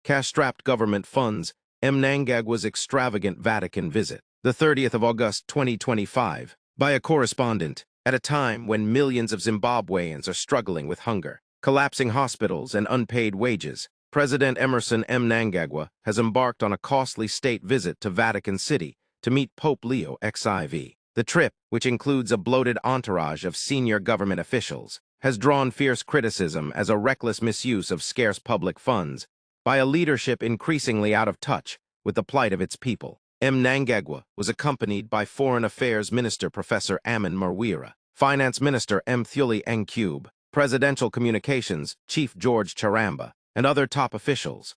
cash-strapped government funds Mnangagwa's extravagant Vatican visit. The 30th of August 2025, by a correspondent, at a time when millions of Zimbabweans are struggling with hunger, collapsing hospitals, and unpaid wages, President Emmerson Mnangagwa has embarked on a costly state visit to Vatican City to meet Pope Leo XIV. The trip, which includes a bloated entourage of senior government officials, has drawn fierce criticism as a reckless misuse of scarce public funds by a leadership increasingly out of touch with the plight of its people. Mnangagwa was accompanied by Foreign Affairs Minister Professor Aman Marwira, Finance Minister Thuli Ngube, Presidential Communications Chief George Charamba, and other top officials.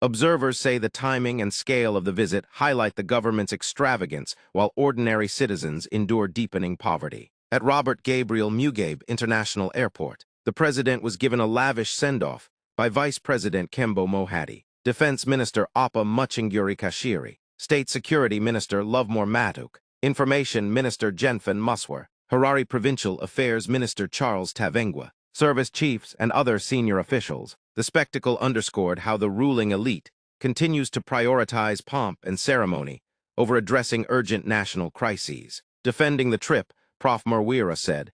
Observers say the timing and scale of the visit highlight the government's extravagance while ordinary citizens endure deepening poverty. At Robert Gabriel Mugabe International Airport, the president was given a lavish send-off by Vice President Kembo Mohadi, Defense Minister Appa Muchinguri Kashiri, State Security Minister Lovemore Matuk, Information Minister Jenfen Muswar, Harare Provincial Affairs Minister Charles Tavengwa, service chiefs, and other senior officials. The spectacle underscored how the ruling elite continues to prioritize pomp and ceremony over addressing urgent national crises. Defending the trip, Prof. Marwira said,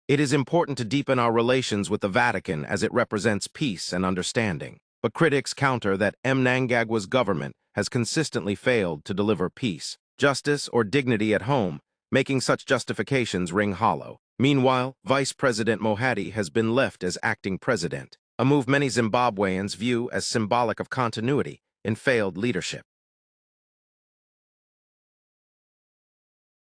"It is important to deepen our relations with the Vatican as it represents peace and understanding." But critics counter that Mnangagwa's government has consistently failed to deliver peace, justice, or dignity at home, making such justifications ring hollow. Meanwhile, Vice President Mohadi has been left as acting president, a move many Zimbabweans view as symbolic of continuity in failed leadership.